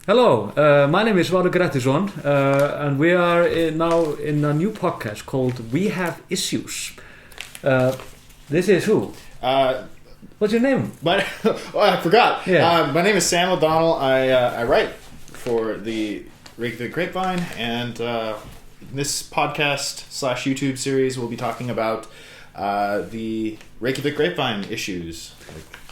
Hello, my name is Valur and we are now in a new podcast called We Have Issues. This is who? What's your name? I forgot. Yeah. My name is Sam O'Donnell. I write for the Reykjavik Grapevine, and this podcast / YouTube series will be talking about the Reykjavik Grapevine issues.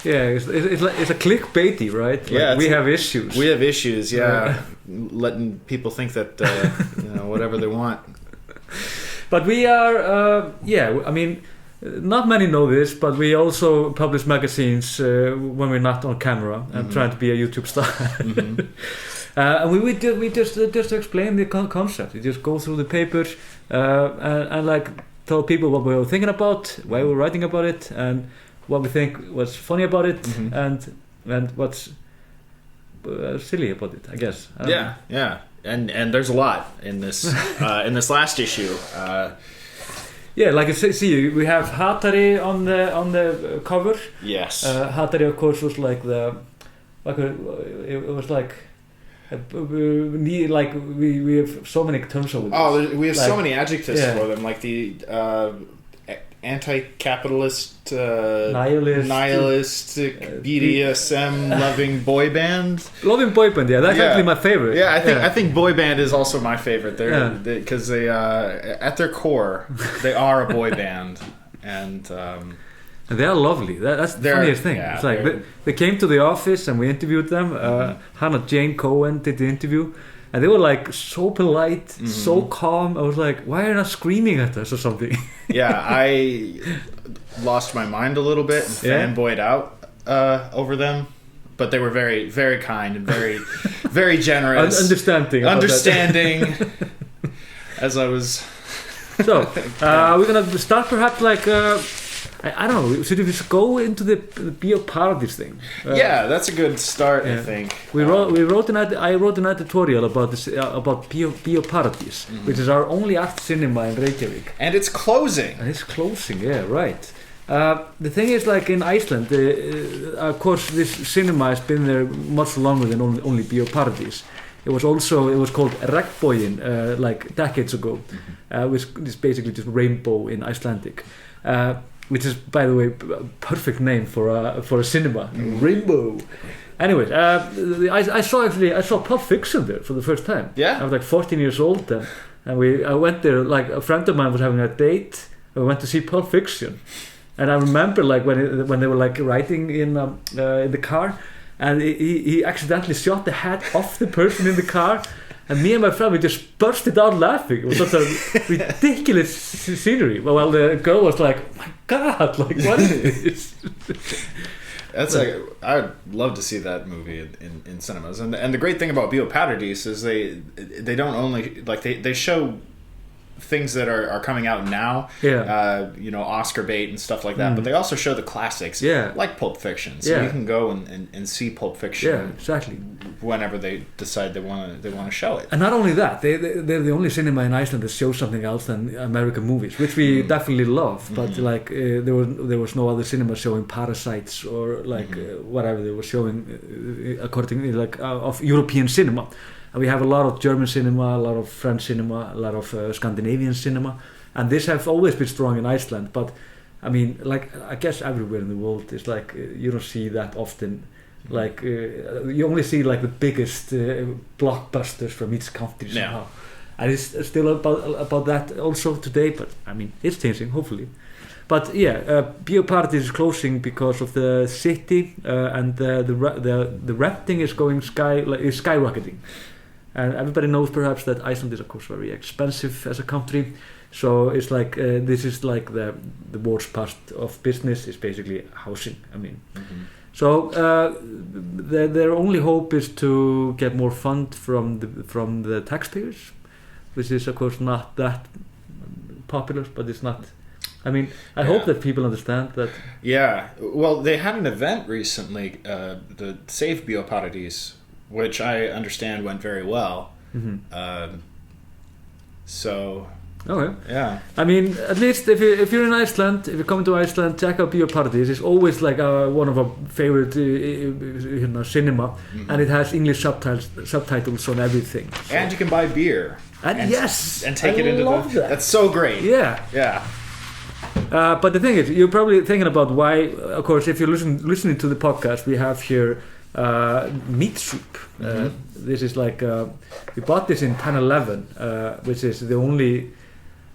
Yeah, it's a clickbaity, right? Like, yeah, we have issues. We have issues. Yeah, letting people think that whatever they want. But we are, I mean, not many know this, but we also publish magazines when we're not on camera and trying to be a YouTube star. And we just explain the concept. We just go through the papers and like tell people what we were thinking about, why we were writing about it, and what we think was funny about it, and what's silly about it, I guess. Yeah. And there's a lot in this in this last issue. Yeah, like you see, we have Hatari on the cover. Yes. Hatari, of course, was like it was like we have so many terms of it. Oh, we have like, so many adjectives for them, like the anti-capitalist, nihilistic, BDSM loving boy band. Loving boy band, yeah, that's actually my favorite. Yeah, I think boy band is also my favorite. Because they at their core they are a boy band, and they are lovely. That's the funniest thing. Yeah, it's like they came to the office and we interviewed them. Hannah Jane Cohen did the interview. And they were like so polite, so calm. I was like, why are you not screaming at us or something? Yeah, I lost my mind a little bit and fanboyed out over them. But they were very, very kind and very, very generous. Understanding. As I was... So, we're going to start perhaps like... I don't know. Should we just go into the Paradiso thing? Yeah, that's a good start. I think I wrote an editorial about this about Paradiso, which is our only art cinema in Reykjavik. And it's closing. Yeah, right. The thing is, like in Iceland, of course, this cinema has been there much longer than only Paradiso. It was called Regnboginn like decades ago, which is basically just rainbow in Icelandic. Which is, by the way, a perfect name for a cinema. Rainbow. Anyway, I saw Pulp Fiction there for the first time. Yeah. I was like 14 years old, and I went there. Like a friend of mine was having a date. We went to see Pulp Fiction, and I remember like when they were like riding in the car, and he accidentally shot the head off the person in the car. And me and my friend, we just bursted out laughing. It was such a ridiculous scenery. Well, the girl was like, oh my God, like, what is this? That's like, I'd love to see that movie in cinemas. And the great thing about Paradiso is they don't only, like, they show things that are coming out now, Oscar bait and stuff like that, but they also show the classics, like Pulp Fiction. So you can go and see Pulp Fiction, exactly, whenever they decide they want to show it. And not only that, they're the only cinema in Iceland that shows something else than American movies, which we definitely love. But like there was no other cinema showing Parasites or like whatever they were showing according like of European cinema. And we have a lot of German cinema, a lot of French cinema, a lot of Scandinavian cinema, and this has always been strong in Iceland. But I mean, like I guess everywhere in the world, it's like you don't see that often. Like you only see like the biggest blockbusters from each country somehow. And it's still about that also today. But I mean, it's changing hopefully. But yeah, Paradiso is closing because of the city and the renting is skyrocketing. And everybody knows perhaps that Iceland is of course very expensive as a country, so it's like this is like the worst part of business is basically housing. I mean, so their only hope is to get more fund from the taxpayers, which is of course not that popular, but it's not. I mean, I hope that people understand that. Yeah, well, they had an event recently, the Save Paradiso, which I understand went very well. So Okay. Yeah. I mean, at least if you're in Iceland, if you come to Iceland, check out Paradiso. It's always like one of our favorite cinema, and it has English subtitles on everything. So. And you can buy beer. And yes, and take it into that. That's so great. Yeah. Yeah. But the thing is, you're probably thinking about why. Of course, if you're listening to the podcast, we have here meat soup. This is like we bought this in 10-11, which is the only.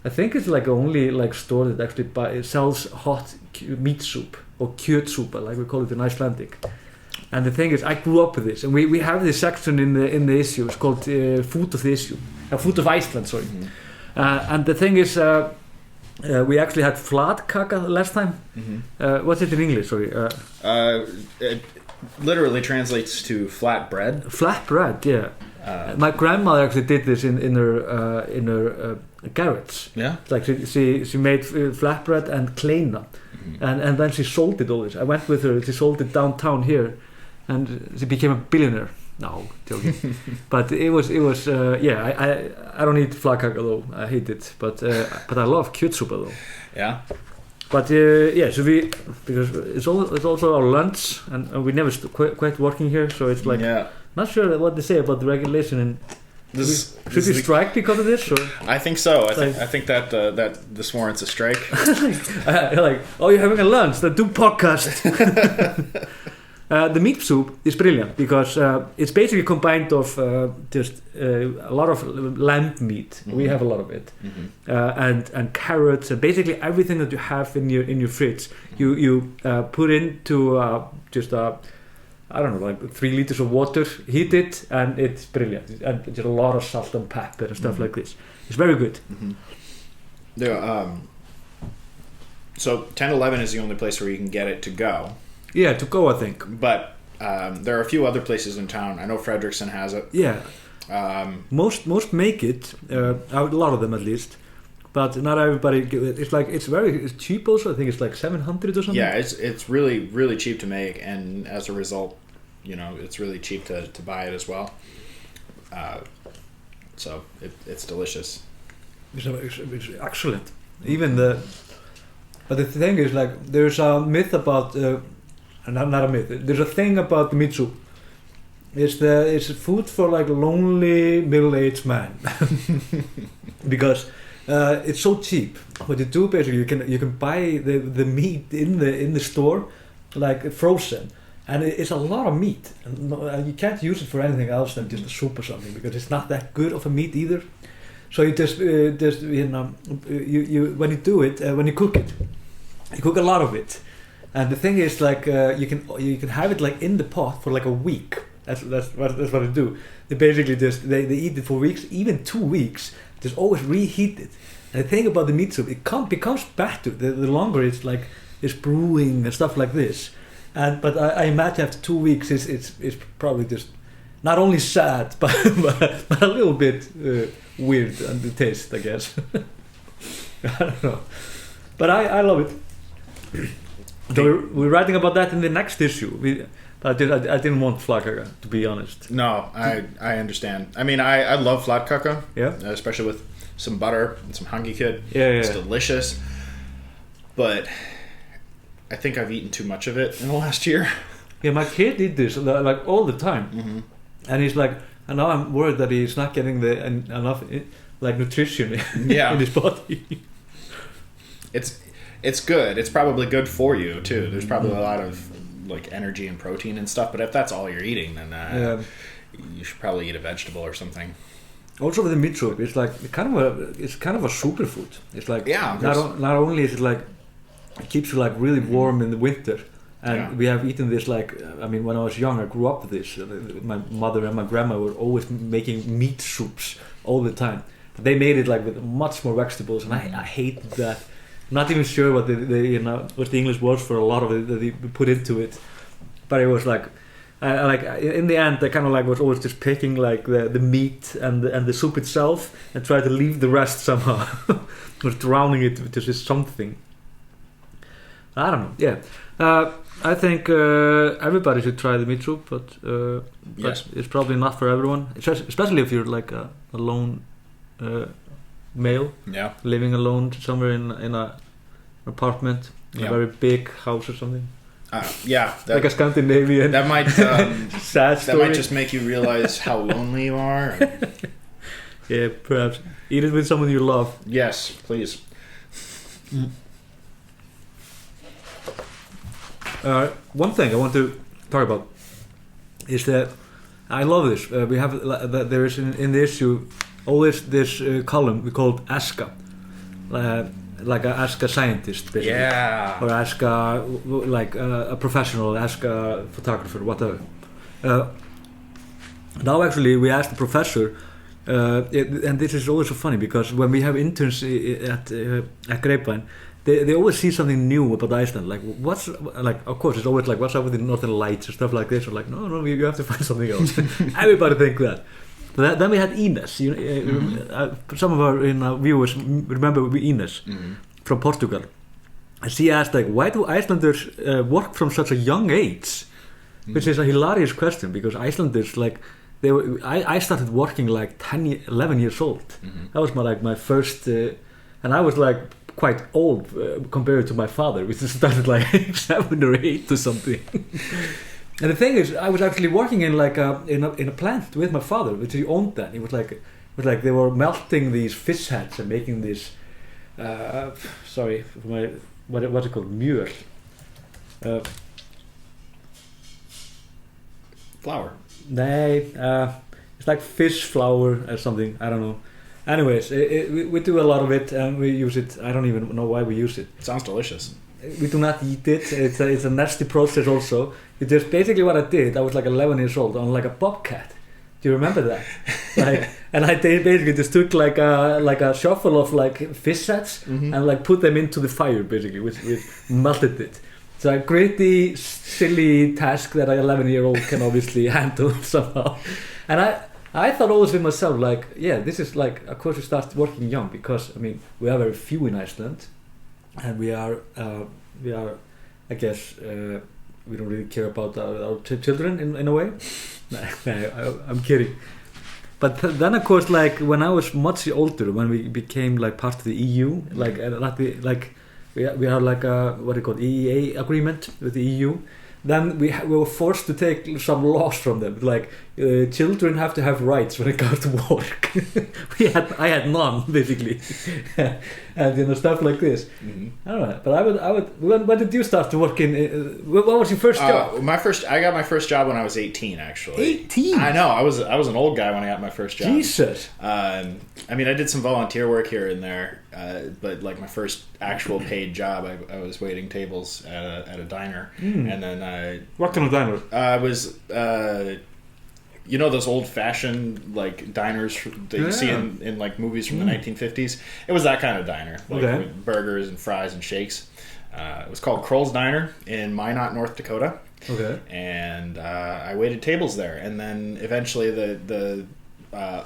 I think it's like the only like store that actually sells hot meat soup or kjötsúpa, like we call it in Icelandic. And the thing is, I grew up with this, and we have this section in the issue. It's called Food of the Issue, Food of Iceland. Sorry. And the thing is, we actually had flatkaka last time. What's it in English? Sorry. It literally translates to flat bread. Flat bread, yeah. My grandmother actually did this in her garage. Yeah. Like she made flatbread and kleina, and then she sold it always. I went with her. She sold it downtown here, and she became a billionaire. No, joking. But it was yeah. I don't eat flatkaka though. I hate it. But I love kjötsúpa though. Yeah. But yeah, so because it's also our lunch, and we never quite working here, so it's like not sure what they say about the regulation and. Should we strike because of this? Or? I think so. I think that this warrants a strike. like, oh, you're having a lunch? Then do podcast. The meat soup is brilliant because it's basically combined of just a lot of lamb meat. We have a lot of it, and carrots and basically everything that you have in your fridge. You put into just I don't know, like 3 liters of water, heat it, and it's brilliant. And just a lot of salt and pepper and stuff like this. It's very good. Yeah. So 10-11 is the only place where you can get it to go. Yeah, to go, I think. But there are a few other places in town. I know Frederickson has it. Yeah. Most make it. A lot of them at least. But not everybody. It's cheap also. I think it's like 700 or something. Yeah, it's really really cheap to make, and as a result, it's really cheap to buy it as well. So it's delicious. It's excellent. But the thing is, like, there's a myth about, not a myth. There's a thing about the meat soup. It's food for like lonely middle-aged man because. It's so cheap. What you do basically, you can buy the meat in the store, like frozen, and it's a lot of meat, and you can't use it for anything else than just a soup or something because it's not that good of a meat either. So you just when you do it, when you cook it, you cook a lot of it, and the thing is like you can have it like in the pot for like a week. That's what they do. They basically they eat it for weeks, even 2 weeks. Just always reheat it. And the thing about the meat soup, it becomes better the longer it's brewing and stuff like this. But I imagine after 2 weeks, it's probably just not only sad, but a little bit weird on the taste, I guess. I don't know, but I love it. So we're writing about that in the next issue. I didn't want flatkaka, to be honest. No, I understand. I mean, I love flatkaka. Yeah. Especially with some butter and some hangi kid. Yeah. It's delicious. But I think I've eaten too much of it in the last year. Yeah, my kid did this like all the time. And he's like, and now I'm worried that he's not getting enough like nutrition in his body. It's good. It's probably good for you too. There's probably a lot of like energy and protein and stuff, but if that's all you're eating, then you should probably eat a vegetable or something. Also with the meat soup, it's like kind of a superfood. It's like not only is it like it keeps you like really warm in the winter, and we have eaten this like when I was young, I grew up with this. My mother and my grandma were always making meat soups all the time. But they made it like with much more vegetables, and I hate that. Not even sure what what the English was for a lot of it that they put into it, but it was like, in the end, I kind of like was always just picking like the meat and the soup itself and try to leave the rest somehow, was drowning it with just something. I don't know. Yeah, I think everybody should try the meat soup, but it's probably not for everyone, especially if you're like a lone male, living alone somewhere in a apartment in a very big house or something. Like a Scandinavian. That might sad story. That might just make you realize how lonely you are. Yeah, perhaps eat it with someone you love. Yes, please. One thing I want to talk about is that I love this. We have there is in the issue always this column we called Ask like Ask a scientist, basically. Yeah. Or Ask a professional, Ask a photographer, whatever. Now actually we asked the professor, and this is always so funny because when we have interns at Grapevine, they always see something new about Iceland. Like what's like, of course, it's always like what's up with the Northern Lights and stuff like this. Or like no, you have to find something else. Everybody think that. But then we had Ines. Some of our viewers remember Ines from Portugal. And she asked like, why do Icelanders work from such a young age? Which is a hilarious question because Icelanders like I started working like 11 years old. That was my first, and I was like quite old compared to my father, which started like 7 or 8 or something. And the thing is, I was actually working in like in a plant with my father, which he owned then. It was like they were melting these fish heads and making this. What's it called? Mjöl. Flour. Nay, it's like fish flour or something. I don't know. Anyways, we do a lot of it and we use it. I don't even know why we use it. Sounds delicious. We do not eat it. It's a nasty process also. It's just basically what I did. I was like 11 years old on like a bobcat. Do you remember that? And I basically just took like a shuffle of like fish heads and like put them into the fire basically, which melted it. It's a pretty silly task that an 11-year-old can obviously handle somehow. And I thought always with myself like, yeah, this is like, of course you start working young because I mean we are very few in Iceland, and we are I guess we don't really care about our children in a way. I'm kidding. But then of course like when I was much older, when we became like part of the EU, we had like a what do you call EEA agreement with the EU. Then we were forced to take some laws from them, like children have to have rights when it comes to work. I had none basically, and stuff like this. I don't know, but I would. When did you start to work in? What was your first job? I got my first job when I was 18. Actually, 18. I know. I was an old guy when I got my first job. Jesus. I mean, I did some volunteer work here and there, but like my first actual paid job, I was waiting tables at a diner, and then what kind of diner? I was. You know those old-fashioned like diners that you see in like movies from the 1950s? It was that kind of diner, like with burgers and fries and shakes. It was called Kroll's Diner in Minot, North Dakota. Okay. And I waited tables there, and then eventually the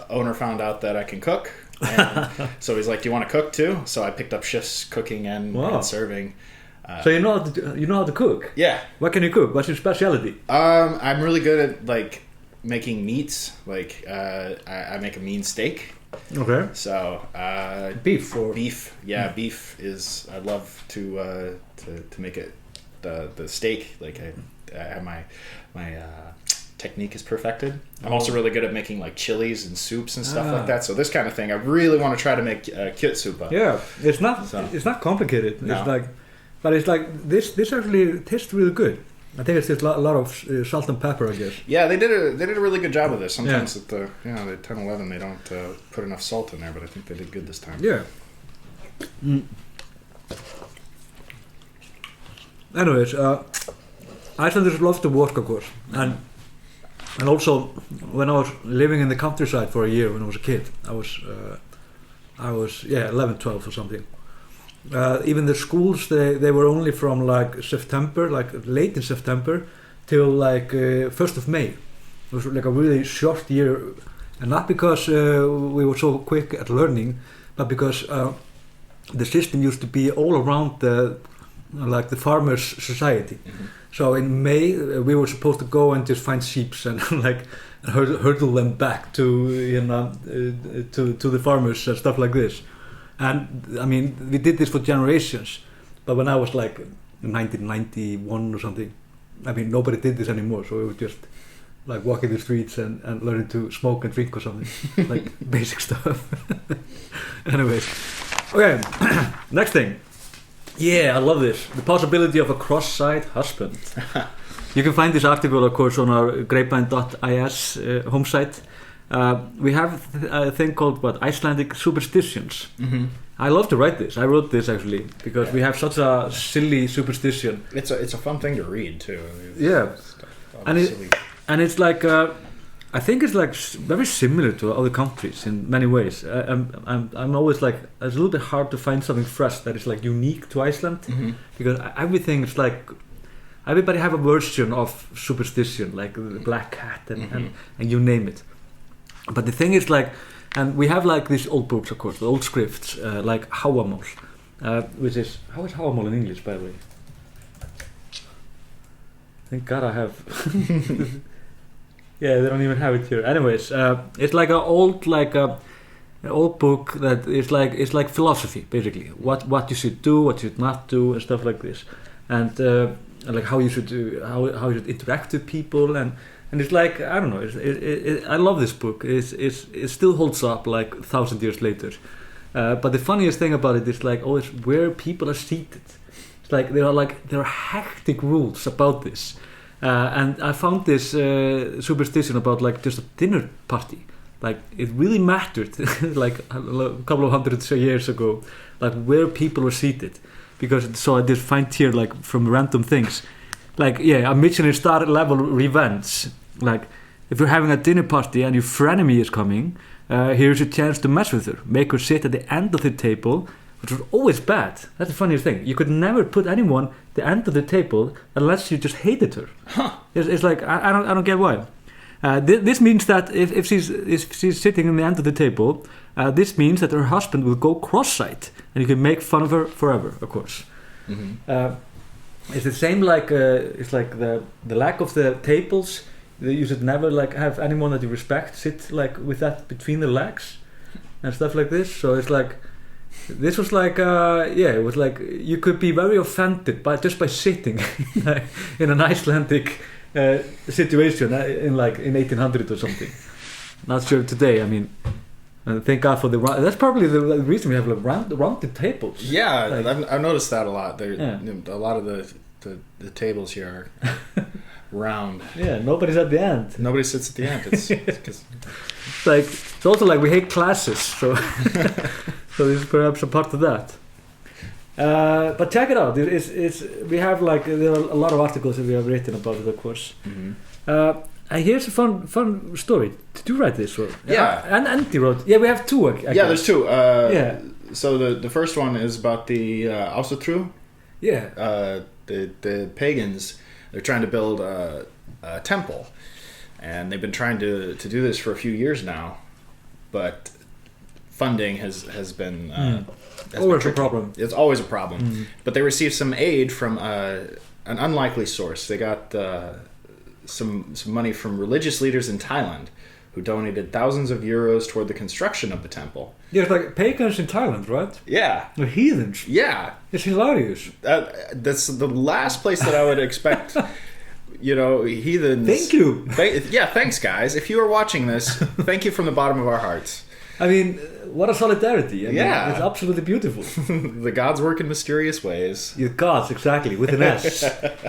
owner found out that I can cook, and so he's like, "Do you want to cook too?" So I picked up shifts cooking and serving. So you know how to cook? Yeah. What can you cook? What's your specialty? I'm really good at like making meats. Like I make a mean steak. Okay. So beef or beef. Yeah, beef is. I love to make it the steak. Like I have my technique is perfected. I'm also really good at making like chilies and soups and stuff like that. So this kind of thing, I really want to try to make kjøttsuppe. Yeah, it's not complicated. No. It's like, but it's like this actually tastes really good. I think it's just a lot of salt and pepper, I guess. Yeah, they did a really good job with this. Sometimes at the 10-11 they don't put enough salt in there, but I think they did good this time. Yeah. Anyways, Icelanders love to work, of course, and also when I was living in the countryside for a year when I was a kid, I was 11, 12 or something. Even the schools they were only from like September, like late in September, till like 1st of May. It was like a really short year, and not because we were so quick at learning, but because the system used to be all around the farmers' society. So in May we were supposed to go and just find sheep and like hurdle them back to to the farmers and stuff like this. And I mean, we did this for generations. But when I was like 1991 or something, I mean, nobody did this anymore. So it was just like walking the streets and learning to smoke and drink or something, like basic stuff. Anyways, okay, next thing. Yeah, I love this. The possibility of a cross-side husband. You can find this article, of course, on our grapevine.is home site. We have a thing called Icelandic Superstitions. Mm-hmm. I love to write this. I wrote this actually because we have such a silly superstition. It's a fun thing to read too. Yeah, and it's like I think it's like very similar to other countries in many ways. I'm always like, it's a little bit hard to find something fresh that is like unique to Iceland, mm-hmm. because everything is like, everybody have a version of superstition, like the black cat and, mm-hmm. and you name it. But the thing is like, and we have like these old books, of course, the old scripts, like Háamál, which is, how is Háamál in English, by the way? Thank God I have. Yeah, they don't even have it here. Anyways, it's like an old book that is like, it's like philosophy basically. What you should do, what you should not do, and stuff like this, and like how you should do, how you should interact with people, and it's like, I don't know. I love this book. It still holds up like 1,000 years later. But the funniest thing about it is like always where people are seated. It's like there are hectic rules about this. And I found this superstition about like just a dinner party. Like it really mattered, like a couple of hundreds of years ago, like where people were seated. Because so I just find here like from random things, like a Michelin star level revenge. Like if you're having a dinner party and your frenemy is coming, here's a chance to mess with her, make her sit at the end of the table. Which was always bad. That's the funniest thing. You could never put anyone at the end of the table unless you just hated her. Huh. It's like I don't get why. This means that if she's sitting in the end of the table, this means that her husband will go cross-eyed, and you can make fun of her forever, of course. Mm-hmm. It's the same like it's like the lack of the tables. You should never like have anyone that you respect sit like with that between the legs and stuff like this. So it's like. This was like, it was like you could be very offended just by sitting in an Icelandic situation in 1800 or something. Not sure today. I mean, thank God for that's probably the reason we have like rounded tables. Yeah, like, I've noticed that a lot. A lot of the tables here are round. Yeah, nobody's at the end. Nobody sits at the end. It's like it's also like we hate classes, so. So this is perhaps a part of that. But check it out. We have like there are a lot of articles that we have written about it, of course. Mm-hmm. And here's a fun story. Did you write this? Or? Yeah. And Andy wrote. Yeah, we have two. I guess. There's two. So the first one is about the Ásatru. Yeah. The pagans. They're trying to build a temple, and they've been trying to do this for a few years now, but. Funding has been always a problem. It's always a problem, but they received some aid from an unlikely source. They got some money from religious leaders in Thailand, who donated thousands of euros toward the construction of the temple. Yeah, it's like pagans in Thailand, right? Yeah, they're heathens. Yeah, it's hilarious. That's the last place that I would expect. Heathens. Thank you. Thanks, guys. If you are watching this, thank you from the bottom of our hearts. I mean, what a solidarity. I mean, it's absolutely beautiful. The gods work in mysterious ways. Yeah, gods, exactly, with an S.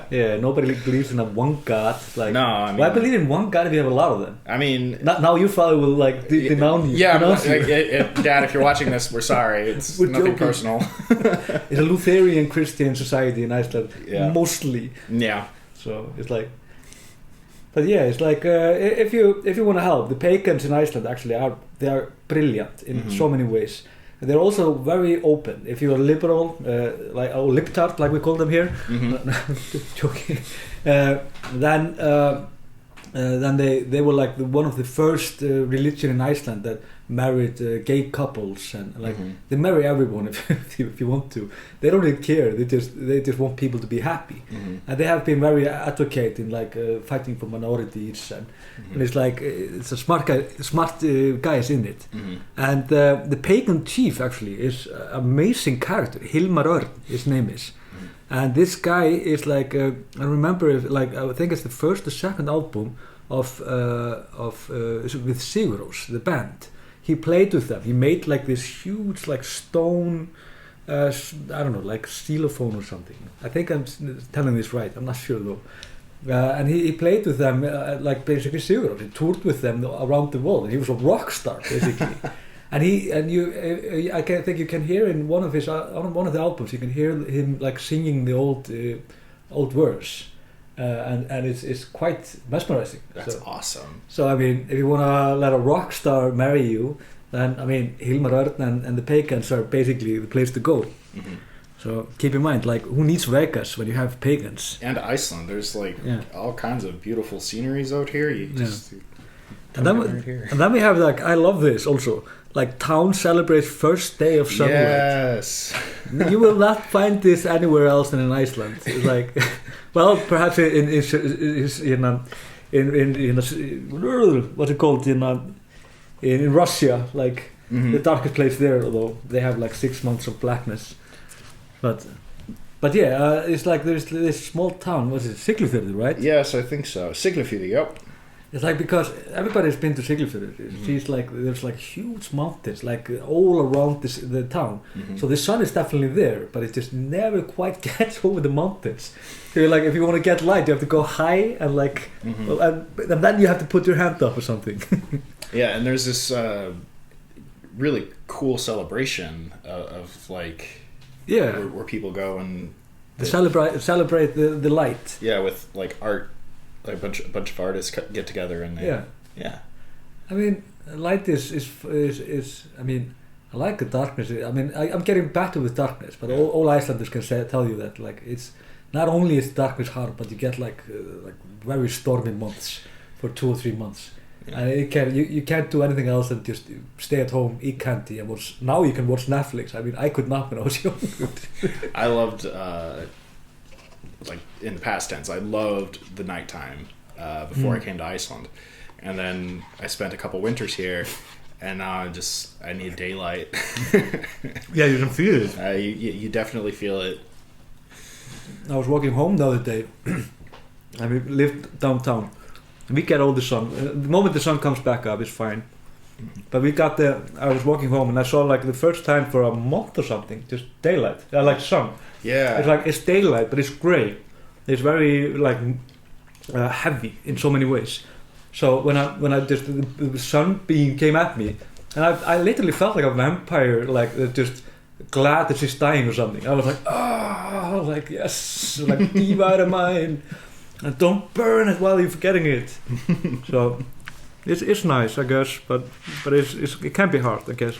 Yeah, nobody believes in a one god. Like, no, I mean... Why believe in one god if you have a lot of them? I mean... Now your father will, like, denounce you. Yeah, Dad, if you're watching this, we're sorry. It's nothing personal. It's a Lutheran Christian society in Iceland, mostly. Yeah. So, it's like... But yeah, it's like if you want to help, the pagans in Iceland actually are brilliant in so many ways. And they're also very open. If you're a liberal, libtard like we call them here, joking, then then they were like one of the first religion in Iceland that married gay couples, and like they marry everyone if you want to. They don't really care. They just want people to be happy, and they have been very advocate in like fighting for minorities, and it's like it's a smart guys in it. And the pagan chief actually is an amazing character. Hilmar Örn, his name is. And this guy is like I remember like I think it's the first or second album of with Sigur Rós, the band. He played with them. He made like this huge like stone I don't know, like xylophone or something. I think I'm telling this right. I'm not sure though. And he played with them like basically Sigur Rós. He toured with them around the world. And he was a rock star basically. I think you can hear in one of the albums, you can hear him like singing the old verse, and it's quite mesmerizing. That's awesome. So I mean, if you want to let a rock star marry you, then I mean Hilmar Örn and the Pagans are basically the place to go. So keep in mind, like, who needs Vegas when you have Pagans? And Iceland, there's like all kinds of beautiful sceneries out here. You just and then we have like, I love this also. Like, town celebrates first day of sunlight. Yes. You will not find this anywhere else than in Iceland. It's like, well, perhaps in what's it called in Russia, like the darkest place there. Although they have like 6 months of blackness, but yeah, it's like there's this small town. Was it Siglufjörður, right? Yes, I think so. Siglufjörður, yep. It's like, because everybody's been to Siglufjörður. It feels like there's like huge mountains like all around the town. So the sun is definitely there, but it just never quite gets over the mountains. So you're like, if you want to get light, you have to go high and like, and then you have to put your hand up or something. Yeah, and there's this really cool celebration of like, where people go and celebrate the light. Yeah, with like art. Like a bunch of artists get together and they, I mean, light is I mean, I like the darkness. I mean, I'm getting better with darkness, but all Icelanders can tell you that like it's not only is darkness hard, but you get like very stormy months for 2 or 3 months, and you can't do anything else than just stay at home, eat candy, and watch. Now you can watch Netflix. I mean, I could not when I was young. I loved. Like in the past tense, I loved the nighttime before I came to Iceland, and then I spent a couple winters here, and now I need daylight. Yeah, you can feel it. You definitely feel it. I was walking home the other day, and we lived downtown. We get all the sun. The moment the sun comes back up, it's fine. But I was walking home, and I saw like the first time for a month or something, just daylight. I like sun. Yeah. It's like, it's daylight, but it's grey. It's very like heavy in so many ways. So when I just the sun beam came at me, and I literally felt like a vampire, like just glad that she's dying or something. I was like, oh, like yes, like diva out of mine, and don't burn it while you're forgetting it. So it's nice, I guess, but it can be hard, I guess.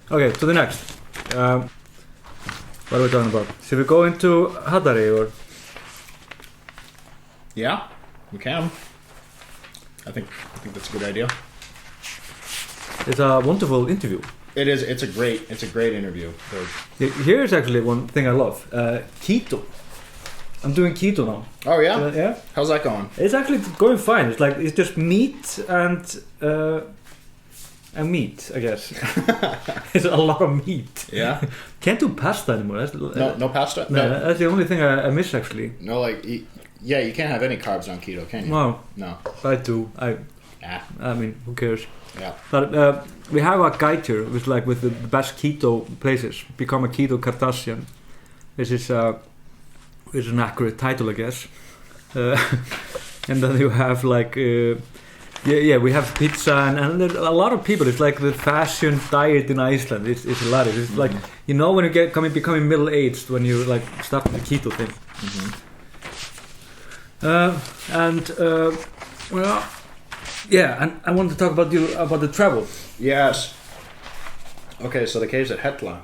Okay, to the next. What are we talking about? Should we go into Hatari or? Yeah, we can. I think that's a good idea. It's a wonderful interview. It is. It's a great interview. Here's actually one thing I love. Kitto. I'm doing keto now. Oh yeah? Yeah. How's that going? It's actually going fine. It's just meat and meat, I guess. It's a lot of meat. Yeah. Can't do pasta anymore. No pasta? No, that's the only thing I miss actually. No, like, you can't have any carbs on keto, can you? No. I do. I mean, who cares? Yeah. But we have a guide here with the best keto places. Become a keto Kardashian. This is an accurate title, I guess. And then you have we have pizza and there's a lot of people. It's like the fashion diet in Iceland. It's hilarious. It's like, you know, when you becoming middle aged when you like start the keto thing. And I want to talk about the travel. Yes. Okay, so the caves at Hetla.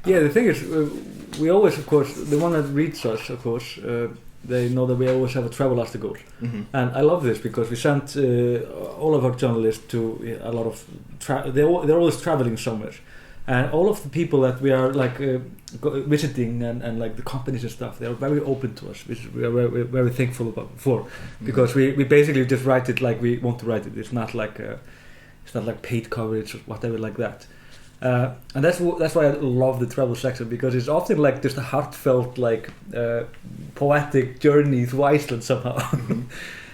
Yeah, the thing is, we always, of course, the one that reads us, of course, they know that we always have a travel article. Mm-hmm. And I love this because we sent all of our journalists to a lot of they're always traveling somewhere, and all of the people that we are like visiting and like the companies and stuff, they are very open to us, which we are very, very thankful for, because we basically just write it like we want to write it. It's not like paid coverage or whatever like that. And that's why I love the travel section, because it's often like just a heartfelt, like poetic journey through Iceland somehow. Mm-hmm.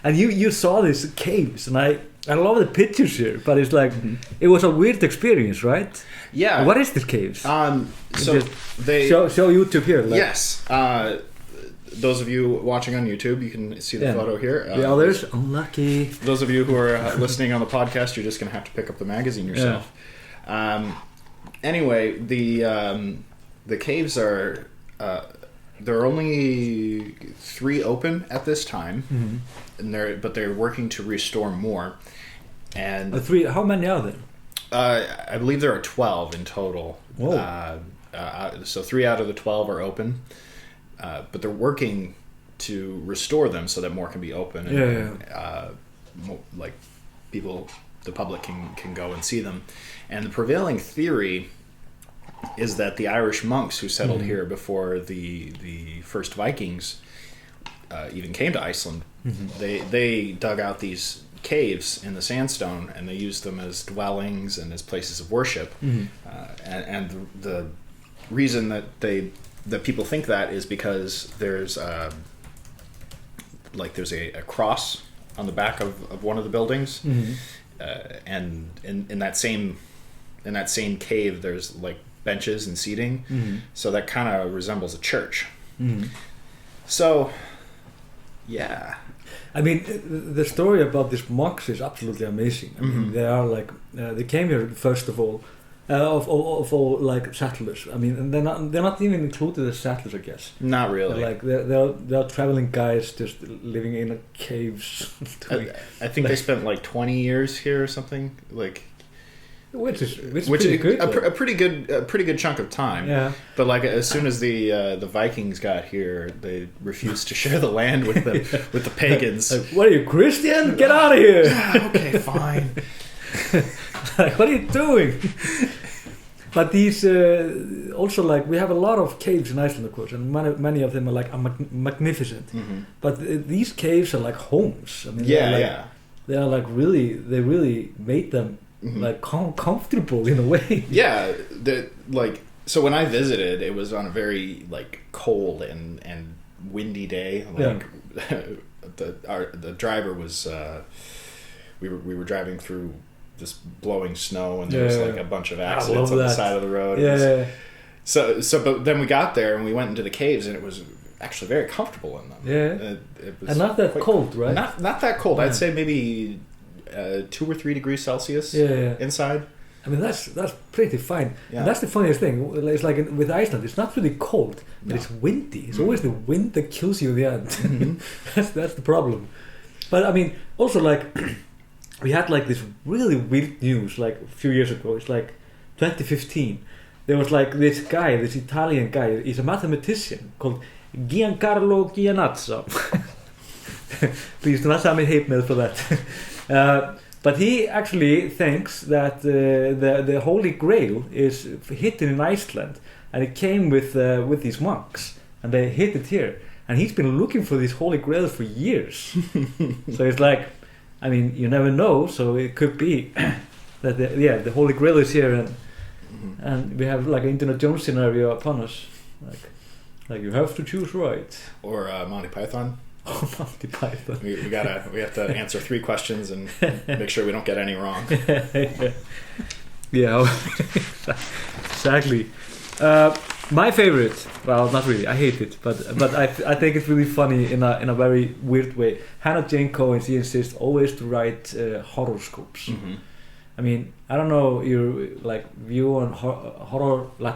And you saw these caves, and I love the pictures here, but it's like it was a weird experience, right? Yeah. What is these caves? So just they show YouTube here. Like. Yes. Those of you watching on YouTube, you can see the photo here. The others, unlucky. Those of you who are listening on the podcast, you're just going to have to pick up the magazine yourself. Yeah. Anyway, the caves are there are only 3 open at this time, and they're working to restore more. And 3. How many are there? I believe there are 12 in total. Whoa. So 3 out of the 12 are open, but they're working to restore them so that more can be open. And, like people, the public can go and see them. And the prevailing theory is that the Irish monks who settled here before the first Vikings even came to Iceland, they dug out these caves in the sandstone, and they used them as dwellings and as places of worship. And the reason that people think that is because there's a cross on the back of one of the buildings, and in that same cave there's like benches and seating, so that kind of resembles a church. So yeah, I mean, the story about these monks is absolutely amazing. I mean, they are like they came here first of all, of all like settlers. I mean, and they're not even included as settlers, I guess. Not really. They're traveling guys just living in a caves. I think they spent like 20 years here or something, like. Which is pretty good. A pretty good chunk of time. Yeah. But like as soon as the Vikings got here, they refused to share the land with the pagans. Like, what are you, Christian? Get out of here! Okay, fine. Like, what are you doing? But these also, like, we have a lot of caves in Iceland, of course, and many of them are like magnificent. But these caves are like homes. I mean, they are like they really made them. Like comfortable in a way. Yeah, so when I visited, it was on a very like cold and windy day. Like the driver was we were driving through this blowing snow, and there was like a bunch of accidents on the side of the road. So but then we got there and we went into the caves, and it was actually very comfortable in them. Yeah, it was and not that cold, right? Not that cold. I'd say maybe 2 or 3 degrees Celsius inside. I mean, that's pretty fine. Yeah. And that's the funniest thing. It's like with Iceland, it's not really cold, but it's windy. It's always the wind that kills you in the end. That's the problem. But I mean, also like we had like this really weird news like a few years ago. It's like 2015. There was like this Italian guy. He's a mathematician called Giancarlo Gianazzo. Please do not send me hate mail for that. But he actually thinks that the Holy Grail is hidden in Iceland, and it came with these monks, and they hid it here. And he's been looking for this Holy Grail for years. So it's like, I mean, you never know. So it could be that the Holy Grail is here, and we have like an Indiana Jones scenario upon us, like you have to choose right. Or Monty Python. Monty Python. We have to answer 3 questions and make sure we don't get any wrong. Yeah, exactly. My favorite, well, not really. I hate it, but I think it's really funny in a very weird way. Hannah Jane Cohen, she insists always to write horoscopes. I mean, I don't know your like view on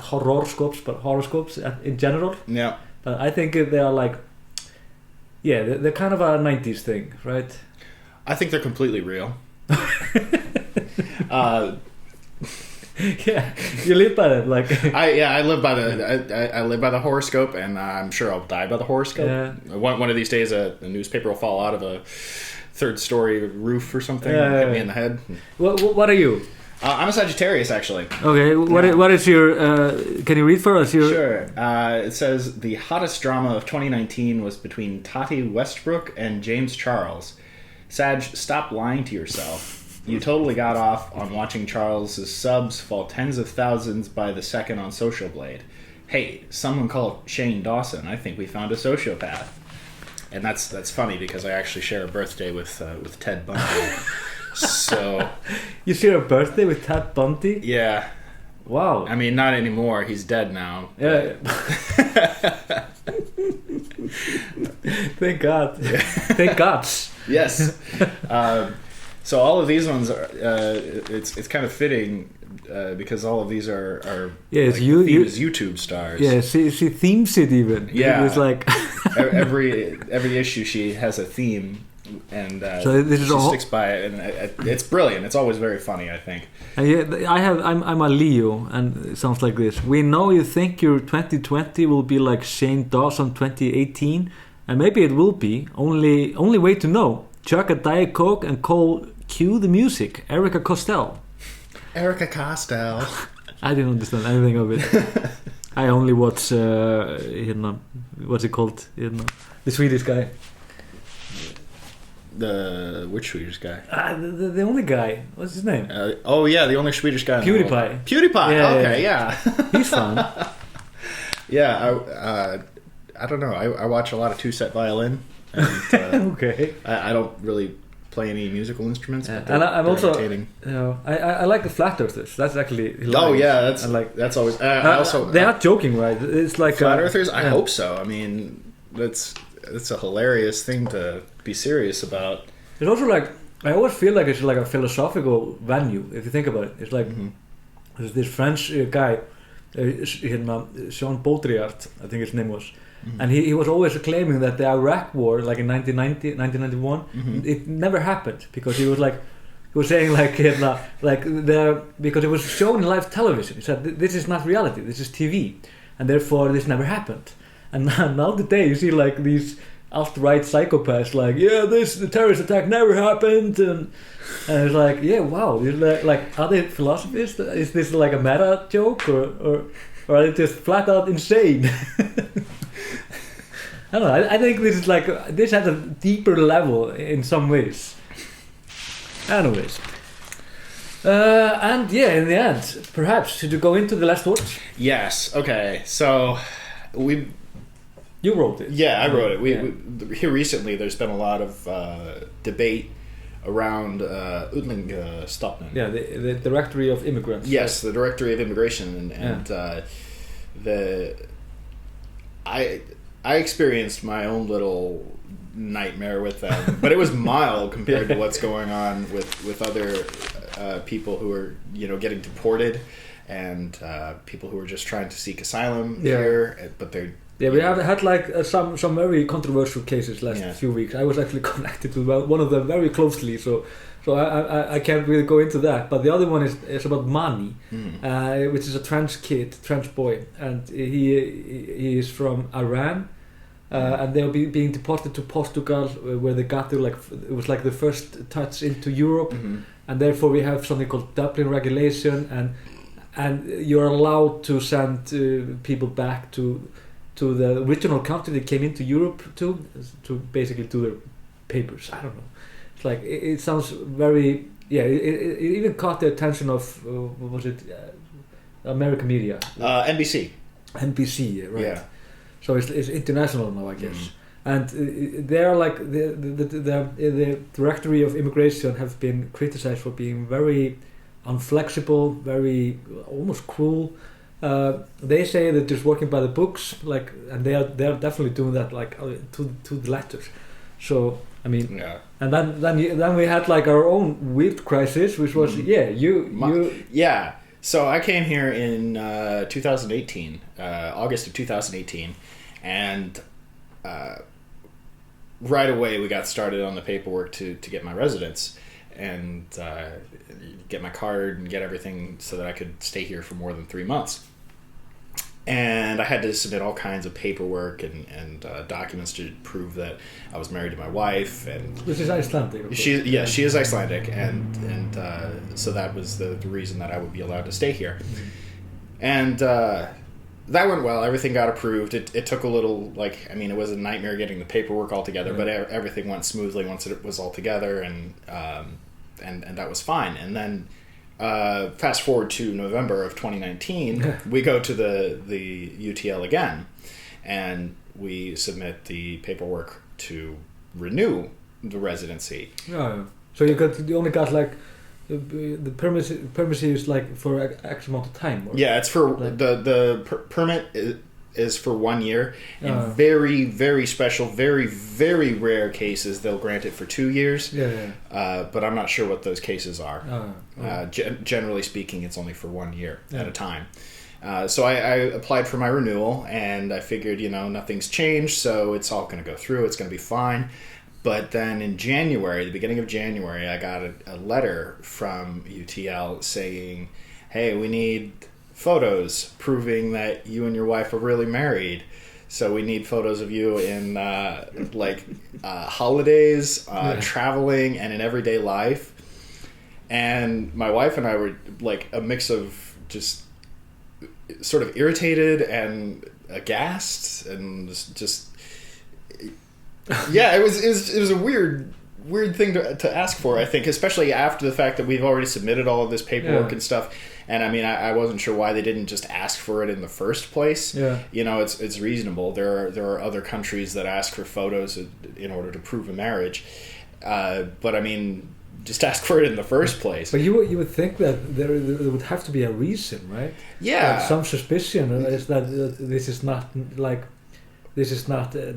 horoscopes, but horoscopes in general. Yeah. But I think they are like. Yeah, they're kind of a 90s thing, right? I think they're completely real. Yeah, you live by that, like. I live by I live by the horoscope, and I'm sure I'll die by the horoscope. Yeah. One of these days, a newspaper will fall out of a third-story roof or something and hit me in the head. What are you? I'm a Sagittarius, actually. Okay, what is your? Can you read for us? Sure. It says the hottest drama of 2019 was between Tati Westbrook and James Charles. Sag, stop lying to yourself. You totally got off on watching Charles's subs fall tens of thousands by the second on Social Blade. Hey, someone call Shane Dawson. I think we found a sociopath. And that's funny because I actually share a birthday with Ted Bundy. So you share a birthday with Ted Bundy? Yeah. Wow. I mean, not anymore. He's dead now. Yeah. Thank God. Yeah. Thank God. Yes. So all of these ones are. It's kind of fitting because all of these are it's like YouTube stars. Yeah, she themes it even. Yeah. It was like every issue she has a theme. And so this is she sticks by it, and it's brilliant. It's always very funny, I think. I'm a Leo, and it sounds like this. We know you think your 2020 will be like Shane Dawson 2018, and maybe it will be. Only way to know: chug a Diet Coke and cue the music. Erica Costello. Erica Costello. I didn't understand anything of it. I only watch what's it called? The Swedish guy. Which Swedish guy? The only guy. What's his name? The only Swedish guy. PewDiePie. PewDiePie. Yeah, okay, yeah. He's fun. Yeah, I don't know. I watch a lot of two-set violin. And, okay. I don't really play any musical instruments. But I'm also. entertaining. I like the Flat Earthers. That's actually hilarious. Oh yeah, that's always. I also they are joking, right? It's like Flat Earthers. I hope so. I mean, that's a hilarious thing to be serious about. It's also like I always feel like it's like a philosophical venue if you think about it. It's like there's this French guy, Jean Baudrillard, I think his name was, and he was always claiming that the Iraq War, like in 1991, it never happened because he was saying because it was shown in live television. He said this is not reality, this is TV, and therefore this never happened. And now today you see like these alt-right psychopaths like, the terrorist attack never happened, and it's like, wow, like are they philosophists? Is this like a meta joke or are they just flat out insane? I don't know. I think this is like this has a deeper level in some ways. Anyways. And in the end, perhaps should you go into the last words? Yes. Okay. So you wrote it. Yeah, I wrote it. We here recently, there's been a lot of debate around Utlengastaten. Yeah, the Directory of Immigrants. Yes, the Directory of Immigration, and I experienced my own little nightmare with them, but it was mild compared to what's going on with other people who are getting deported and people who are just trying to seek asylum here, but they're. Yeah, we have had like some very controversial cases last few weeks. I was actually connected to one of them very closely, so I can't really go into that. But the other one is about Mani, which is a trans boy, and he is from Iran, and they'll be being deported to Portugal, where they got to it was like the first touch into Europe, and therefore we have something called Dublin Regulation, and you're allowed to send people back to the original country they came into Europe to basically do their papers. I don't know. It's like it sounds very It even caught the attention of what was it? American media. NBC. NBC, right? Yeah. So it's international now, I guess. And they are like the Directory of Immigration have been criticized for being very unflexible, very almost cruel. They say that just working by the books, and they are definitely doing that, to the letters. So I mean, and then we had like our own weird crisis, which was you. So I came here in 2018, August of 2018, and right away we got started on the paperwork to get my residence. and get my card and get everything so that I could stay here for more than 3 months. And I had to submit all kinds of paperwork and documents to prove that I was married to my wife. And Which is Icelandic. she is Icelandic, and so that was the reason that I would be allowed to stay here. And that went well. Everything got approved. It took a little, it was a nightmare getting the paperwork all together, but everything went smoothly once it was all together, and that was fine. And then fast forward to November of 2019, we go to the UTL again, and we submit the paperwork to renew the residency. Oh, so you only got like the permit is like for X amount of time. Or yeah, it's for like, the permit is for 1 year. In very, very special, very, very rare cases, they'll grant it for 2 years. But I'm not sure what those cases are. Generally speaking, it's only for 1 year at a time. So I applied for my renewal, and I figured, nothing's changed, so it's all going to go through. It's going to be fine. But then in January, the beginning of January, I got a letter from UTL saying, hey, we need photos proving that you and your wife are really married. So we need photos of you in holidays, traveling, and in everyday life. And my wife and I were like a mix of just sort of irritated and aghast, and just yeah, it was a weird thing to ask for, I think, especially after the fact that we've already submitted all of this paperwork and stuff. And I mean, I wasn't sure why they didn't just ask for it in the first place. It's reasonable. There are other countries that ask for photos in order to prove a marriage, but I mean, just ask for it in the first place. But you would think that there would have to be a reason, right? Yeah, like some suspicion is that this is not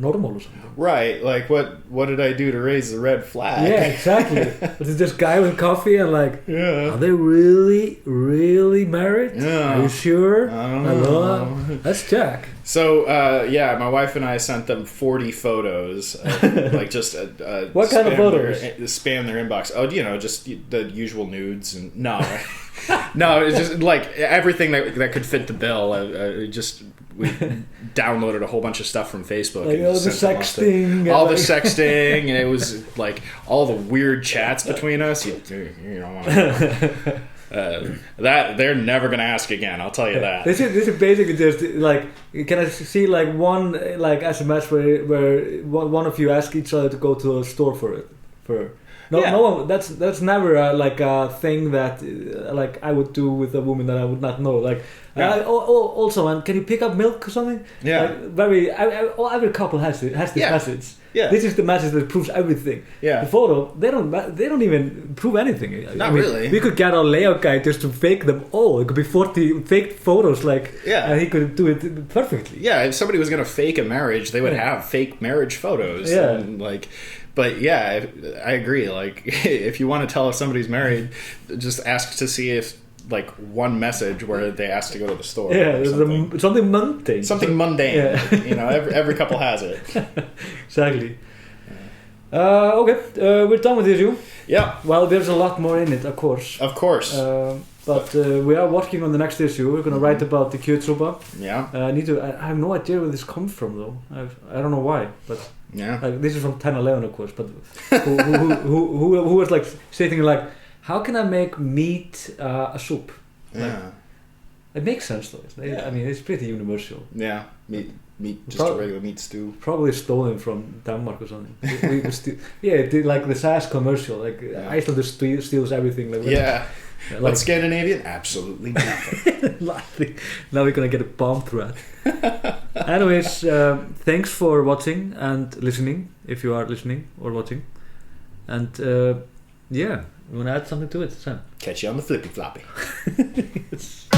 normal or something. Right, like what did I do to raise the red flag? Yeah, exactly. But it's this guy with coffee and are they really married? Yeah. Are you sure? I don't know. Let's check. So my wife and I sent them 40 photos, like just what kind of photos? Spam their inbox. Oh, just the usual nudes and no, it's just like everything that could fit the bill. We downloaded a whole bunch of stuff from Facebook. Like all the sexting. All the sexting, and it was like all the weird chats between us. You don't want to that they're never going to ask again, I'll tell you that. This is basically just like, can I see like one like SMS where one of you ask each other to go to a store for it? No one. That's never a thing that like I would do with a woman that I would not know. Like also, and can you pick up milk or something? Yeah. Like, every couple has this message. Yeah. This is the message that proves everything. Yeah. The photo, they don't even prove anything. Not really. We could get a layout guy just to fake them all. It could be 40 fake photos, and he could do it perfectly. Yeah. If somebody was going to fake a marriage, they would have fake marriage photos. Yeah. And but yeah, I agree. Like, if you want to tell if somebody's married, just ask to see if one message where they ask to go to the store. Yeah, something mundane. Something mundane. Yeah. Every couple has it. Exactly. Okay, we're done with the issue. Yeah. Well, there's a lot more in it, of course. Of course. But we are working on the next issue. We're going to write about the kjötsúpa. Yeah. I have no idea where this comes from, though. I don't know why, but yeah. This is from 1011, of course. But who was sitting how can I make meat a soup? It makes sense, though. I mean, it's pretty universal. Yeah, meat, just a regular meat stew. Probably stolen from Denmark or something. The SAS commercial. Iceland steals everything. But Scandinavian? Absolutely nothing. Nothing. Now we're gonna get a bomb threat. Anyways, thanks for watching and listening, if you are listening or watching. And you wanna add something to it, Sam? Catch you on the flippy floppy. Yes.